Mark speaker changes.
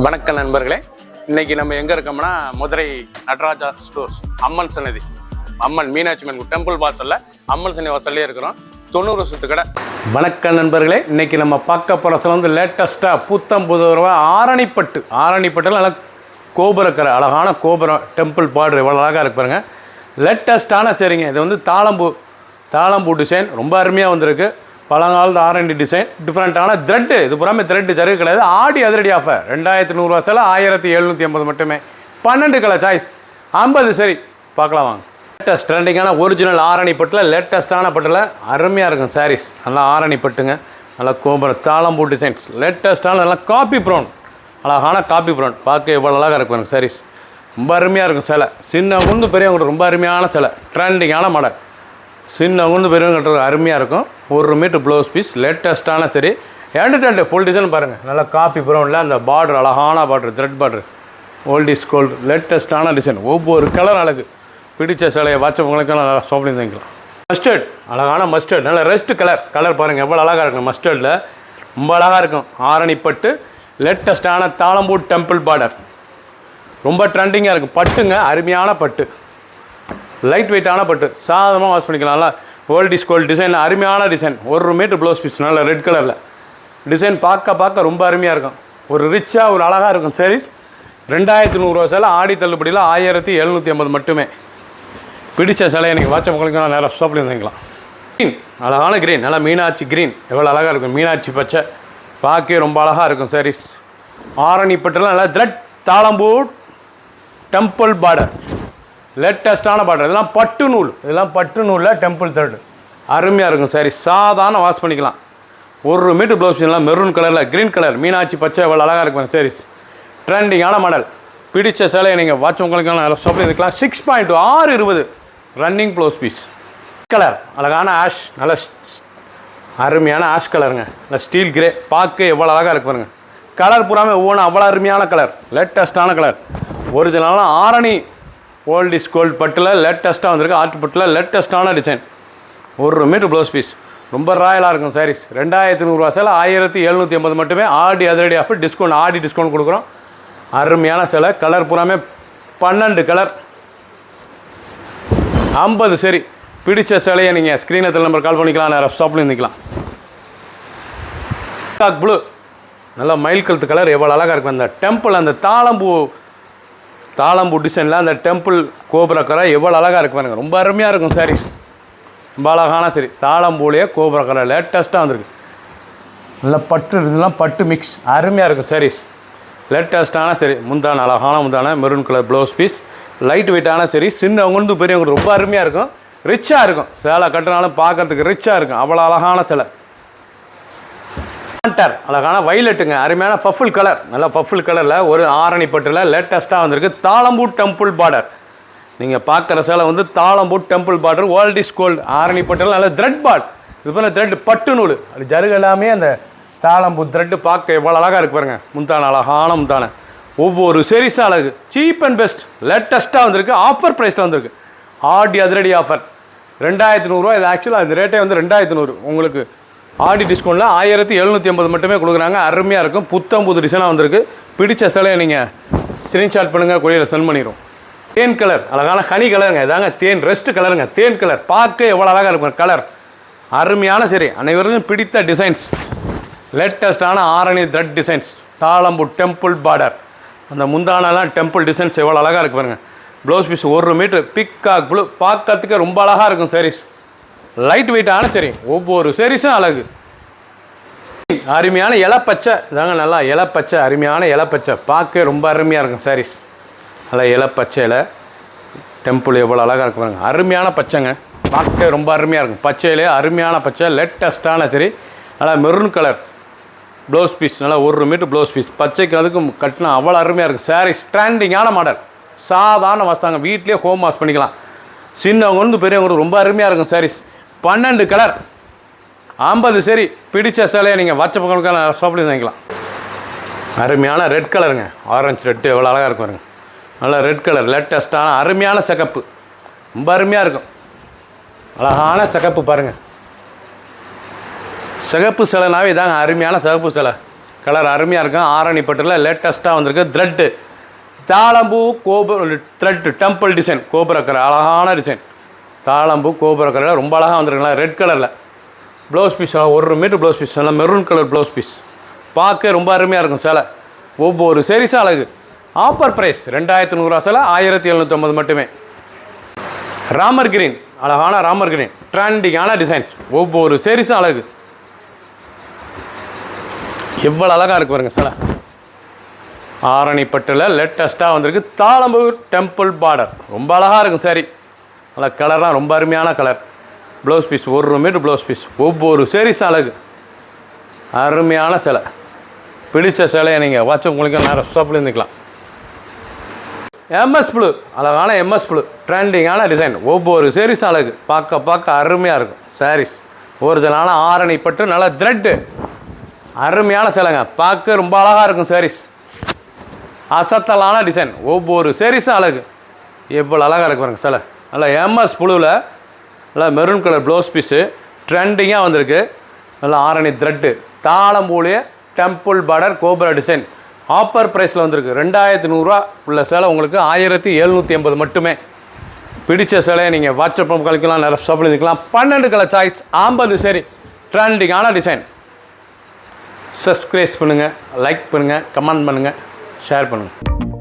Speaker 1: வணக்கம் நண்பர்களே, இன்னைக்கு நம்ம எங்கே இருக்கோம்னா மதுரை நடராஜா ஸ்டோர்ஸ் அம்மன் சன்னதி, அம்மன் மீனாட்சி அம்மன் டெம்பிள் வாசலில் அம்மன் சன்னதி வாசல்லே இருக்கிறோம். 90 வருஷத்து கடை. வணக்கம் நண்பர்களே, இன்னைக்கு நம்ம பார்க்க போகிறதுல வந்து லேட்டஸ்ட்டாக புது ஆரணிப்பட்டில் நல்லா கோபுரக்கரை, அழகான கோபுரம் டெம்பிள் பார்டர் எவ்வளோ அழகாக இருக்கு பாருங்க. லேட்டஸ்ட்டான சரிங்க, இது வந்து தாளம்பூ டிசைன் ரொம்ப அருமையாக வந்திருக்கு. பழங்காலத்து ஆரண்டி டிசைன், டிஃப்ரெண்ட்டான த்ரெட்டு, இது புறாமே த்ரெட்டு ஜருகு கிடையாது. ஆடி அதிரடி ஆஃபர் 2100 சில 1750 மட்டுமே. 12 கலர் சாய்ஸ் 50. சரி பார்க்கலாம் வாங்க. லேட்டஸ்ட் ட்ரெண்டிங்கான ஒரிஜினல் ஆரணிப்பட்டில் லேட்டஸ்ட்டான பட்டில் அருமையாக இருக்கும் சாரீஸ். நல்லா ஆரணிப்பட்டுங்க, நல்லா கோபுரம் தாளம்பூ டிசைன்ஸ், லேட்டஸ்ட்டான நல்லா காப்பி ப்ரௌன், அழகான காப்பி ப்ரௌன். பார்க்க எவ்வளோ அழகாக இருக்கும் எனக்கு சாரீஸ். ரொம்ப அருமையாக இருக்கும் சிலை. சின்னவங்க பெரியவங்க ரொம்ப அருமையான சிலை, ட்ரெண்டிங்கான மாடல். சின்னவங்க பெரியவங்க கட்டுறது அருமையாக இருக்கும். 1 மீட்டர் ப்ளவுஸ் பீஸ், லேட்டஸ்ட்டான சரி. எண்டு ஃபுல் டிசைன் பாருங்கள், நல்லா காப்பி ப்ரௌனில் அந்த பார்டர், அழகான border, thread border, old is gold, லேட்டஸ்ட்டான டிசைன். ஒவ்வொரு கலர் அழகு. பிடிச்ச சிலையை வாட்சவங்களுக்கு நல்லா சோப்படி தங்கிக்கலாம். மஸ்டர்ட், அழகான மஸ்டர்ட், நல்ல ரெஸ்ட் கலர் பாருங்கள் எவ்வளோ அழகாக இருக்கும். மஸ்டர்டில் ரொம்ப அழகாக இருக்கும். ஆரணிப்பட்டு லேட்டஸ்ட்டான தாளம்பூ டெம்பிள் பார்டர், ரொம்ப ட்ரெண்டிங்காக இருக்கும். பட்டுங்க, அருமையான பட்டு, லைட் வெயிட்டான பட்டு, சாதமாக வாஷ் பண்ணிக்கலாம்ல. ஓல்ட் இஸ் கோல்டு டிசைன், அருமையான டிசைன். 1 மீட்டர் ப்ளவுஸ் பீஸ், நல்ல ரெட் கலரில் டிசைன். பார்க்க ரொம்ப அருமையாக இருக்கும். ஒரு ரிச்சாக ஒரு அழகாக இருக்கும் சாரீஸ். 2100 சிலை, ஆடி தள்ளுபடியில் 1750 மட்டுமே. பிடிச்ச சிலையை நீங்கள் வாட்ச மக்களுக்கு நேராக ஷாப்பில் இருந்துக்கலாம். க்ரீன், அழகான க்ரீன், நல்லா மீனாட்சி க்ரீன் எவ்வளோ அழகாக இருக்கும். மீனாட்சி பச்சை பார்க்க ரொம்ப அழகாக இருக்கும் சாரீஸ். ஆரணிப்பட்டில் நல்லா த்ரெட் தாளம்பூ டெம்பிள் பார்டர், லேட்டஸ்ட்டான பார்டர். இதெல்லாம் பட்டு நூலில் டெம்பிள் த்ரெட் அருமையாக இருக்கும் சாரி. சாதாரண வாஷ் பண்ணிக்கலாம். 1 மீட்டர் ப்ளவுஸ் எல்லாம் மெரூன் கலரில், க்ரீன் கலர், மீனாட்சி பச்சை எவ்வளோ அழகாக இருக்கும் சாரீஸ். ட்ரெண்டிங்கான மாடல். பிடிச்ச சிலையை நீங்கள் வாட்ச் உங்களுக்கான ஷாப்பில் இருக்கலாம். 6.2 620 ரன்னிங் ப்ளவுஸ் பீஸ். கலர் அழகான ஆஷ், நல்ல அருமையான ஆஷ் கலருங்க. நல்ல ஸ்டீல் கிரே, பார்க்க எவ்வளோ அழகாக இருக்கு பாருங்க. கலர் பூராமே ஒவ்வொன்றும் அவ்வளோ அருமையான கலர், லேட்டஸ்ட்டான கலர். ஒரிஜினலான ஆரணி ஓல்ட் இஸ் கோல்டு பட்டில் லேட்டஸ்ட்டாக வந்திருக்கு. ஆர்ட் பட்டில் லேட்டஸ்ட்டான டிசைன். 1 மீட்டர் ப்ளவுஸ் பீஸ், ரொம்ப ராயலாக இருக்கும் சாரீஸ். 2100 சிலை, 1750 மட்டுமே. ஆடி அதிரடி ஆஃபர், டிஸ்கவுண்ட், ஆடி டிஸ்கவுண்ட் கொடுக்குறோம். அருமையான சிலை. கலர் பூராமே 12 கலர் 50. சரி பிடிச்ச சிலையை நீங்கள் ஸ்க்ரீனில் நம்பர் கால் பண்ணிக்கலாம், நேரம் ஷாப்பில் இருந்துக்கலாம். டாக் ப்ளூ, நல்லா மயில் கழுத்து கலர் எவ்வளோ அழகாக இருக்கும். அந்த டெம்பிள், அந்த தாளம்பூ டிசைனில் அந்த டெம்பிள் கோபுரக்கரை எவ்வளோ அழகாக இருக்கு பாருங்கள். ரொம்ப அருமையாக இருக்கும் சாரீஸ். ரொம்ப அழகான சரி. தாளம்பூலேயே கோபுரக்கரை லேட்டஸ்ட்டாக வந்திருக்கு. நல்லா பட்டு, இதெல்லாம் பட்டு மிக்ஸ், அருமையாக இருக்கும் சாரீஸ். லேட்டஸ்ட்டான சரி. முந்தான அழகான முந்தான maroon colour blouse piece, light வெயிட்டான சரி. சின்னவங்களுக்கு பெரியவங்களுக்கு ரொம்ப அருமையாக இருக்கும். ரிச்சாக இருக்கும். சேலை கட்டினாலும் பார்க்கறதுக்கு ரிச்சாக இருக்கும். அவ்வளோ அழகான சிலை. அழகான வைலட்டுங்க, அருமையான பஃபுல் கலர், நல்லா பஃபுல் கலரில் ஒரு ஆரணிப்பட்டில் லேட்டஸ்ட்டாக வந்திருக்கு. தாளம்பூ டெம்பிள் பார்டர். நீங்கள் பார்க்குற சேலை வந்து தாளம்பூ temple border, old is gold. ஆரணிப்பட்டில் நல்ல த்ரெட் பார்ட், இது போல் த்ரெட் பட்டு நூல், அது ஜருகு எல்லாமே அந்த தாளம்பூ த்ரெட்டு பார்க்க எவ்வளோ அழகாக இருக்கு பாருங்கள். முந்தான அழகான முந்தான, ஒவ்வொரு சீரீஸும் அழகு. சீப் அண்ட் பெஸ்ட், லேட்டஸ்ட்டாக வந்திருக்கு. ஆஃபர் ப்ரைஸில் வந்திருக்கு. ஆடி அதிரடி ஆஃபர் 2100. இது ஆக்சுவலாக இந்த ரேட்டே வந்து 2100. உங்களுக்கு ஆடி டிஸ்கவுண்ட்டில் 1750 மட்டுமே கொடுக்குறாங்க. அருமையாக இருக்கும். புது டிசைனாக வந்திருக்கு. பிடிச்ச சிலையை நீங்கள் ஸ்க்ரீன்ஷாட் பண்ணுங்கள், கொரியரில் சென்ட் பண்ணிடுவோம். தேன் கலர், அழகான ஹனி கலருங்க. இதாங்க தேன், ரெஸ்ட் கலருங்க. தேன் கலர் பார்க்க எவ்வளோ அழகாக இருக்கும் கலர். அருமையான சரி. அனைவருக்கும் பிடித்த டிசைன்ஸ். லேட்டஸ்ட்டான ஆரணி த்ரெட் டிசைன்ஸ், தாளம்பூ டெம்பிள் பார்டர். அந்த முந்தானெல்லாம் டெம்பிள் டிசைன்ஸ் எவ்வளோ அழகாக இருக்கு பாருங்கள். Blouse piece 1 metre peacock blue, பார்க்கறதுக்கு ரொம்ப அழகாக இருக்கும் சாரீஸ். லைட் வெயிட்டான சரி. ஒவ்வொரு சாரீஸும் அழகு. அருமையான இலப்பச்சை, இதாங்க நல்லா இலப்பச்சை, அருமையான இலப்பச்சை, பார்க்க ரொம்ப அருமையாக இருக்கும் சாரீஸ். நல்லா இலப்பச்சையில் டெம்பிள் எவ்வளோ அழகாக இருக்கு பாருங்க. அருமையான பச்சைங்க, பார்க்க ரொம்ப அருமையாக இருக்கும். பச்சையிலே அருமையான பச்சை, லேட்டஸ்ட்டான சரி. நல்லா மெரூன் கலர் ப்ளவுஸ் பீஸ், நல்லா 1 மீட்டர் ப்ளவுஸ் பீஸ். பச்சைக்கு அதுக்கும் கட்டினா அவ்வளோ அருமையாக இருக்கும் சாரீஸ். ட்ரெண்டிங்கான மாடல், சாதாரண வாஸ்தாங்க, வீட்லேயே ஹோம் வாஷ் பண்ணிக்கலாம். சின்னவங்க வந்து பெரியவங்க ரொம்ப அருமையாக இருக்கும் சாரீஸ். 12 கலர் 50. சரி பிடிச்ச சிலையை நீங்கள் வாட்சப்பக்கான ஷாப்பில் வாங்கிக்கலாம். அருமையான ரெட் கலருங்க, ஆரஞ்சு ரெட்டு எவ்வளோ அழகாக இருக்கும் பாருங்க. நல்லா ரெட் கலர், லேட்டஸ்ட்டான அருமையான சிகப்பு, ரொம்ப அருமையாக இருக்கும். அழகான சிகப்பு பாருங்கள். சிகப்பு சிலைனாவே இதாங்க அருமையான சிகப்பு சிலை. கலர் அருமையாக இருக்கும். ஆரணி பட்டில் லேட்டஸ்ட்டாக வந்திருக்கு. த்ரெட்டு தாளம்பூ கோபுர த்ரெட்டு டெம்பிள் டிசைன் கோபுரக்கரை அழகான டிசைன். தாளம்பூ கோபுரக்கரையில் ரொம்ப அழகாக வந்திருக்குங்களா ரெட் கலரில். Blouse piece 1 metre blouse piece, நல்லா மெரூன் கலர் ப்ளவுஸ் பீஸ். பார்க்க ரொம்ப அருமையாக இருக்கும் சேலை. ஒவ்வொரு சரிசாக அழகு. ஆஃபர் ப்ரைஸ் 2100 சேலை 1750 மட்டுமே. ராமர் கிரீன் அழகான ராமர் கிரீன் ட்ரெண்டிங்கான டிசைன்ஸ். ஒவ்வொரு சரிசாக அழகு. எவ்வளோ அழகாக இருக்குது பாருங்கள் சேலை. ஆரணி பட்டில் லேட்டஸ்ட்டாக வந்திருக்கு. தாளம்பூ டெம்பிள் பார்டர் ரொம்ப அழகாக இருக்கும் சாரி. நல்லா கலர்லாம் ரொம்ப அருமையான colour. Blouse piece 1 metre blouse piece. ஒவ்வொரு சரிசாக அழகு. அருமையான சேலை. பிடிச்ச சேலையை நீங்கள் வாட்ச் உங்களுக்கு நேரம் ஷாப்பில் இருந்துக்கலாம். எம்எஸ் ப்ளூ அழகான எம்எஸ் ப்ளூ ட்ரெண்டிங்கான டிசைன். ஒவ்வொரு சரிசாக அழகு. பார்க்க அருமையாக இருக்கும் சாரீஸ். ஒரிஜினலான ஆரணி பட்டு நல்லா த்ரெட்டு அருமையான சேலைங்க. பார்க்க ரொம்ப அழகாக இருக்கும் சாரீஸ். அசத்தலான டிசைன். ஒவ்வொரு சரிசாக அழகு. எவ்வளோ அழகாக இருக்கு பாருங்க சேலை. நல்லா எம்எஸ் ப்ளூவில் நல்லா மெரூன் கலர் ப்ளவுஸ் பீஸு ட்ரெண்டிங்காக வந்திருக்கு. நல்லா ஆரணி த்ரெட்டு தாளம்பூலிய டெம்பிள் பார்டர் கோபுர டிசைன். ஆஃபர் ப்ரைஸில் வந்திருக்கு. 2100 உள்ள சேலை உங்களுக்கு 1750 மட்டுமே. பிடிச்ச சேலையை நீங்கள் வாட்ஸ்அப் கழிக்கலாம், நிறைய ஷாப்பில் இருக்கலாம். 12 கலர் சாய்ஸ் 50 சரி ட்ரெண்டிங்கான டிசைன். சப்ஸ்கிரைப் பண்ணுங்கள், லைக் பண்ணுங்கள், கமெண்ட் பண்ணுங்கள், ஷேர் பண்ணுங்கள்.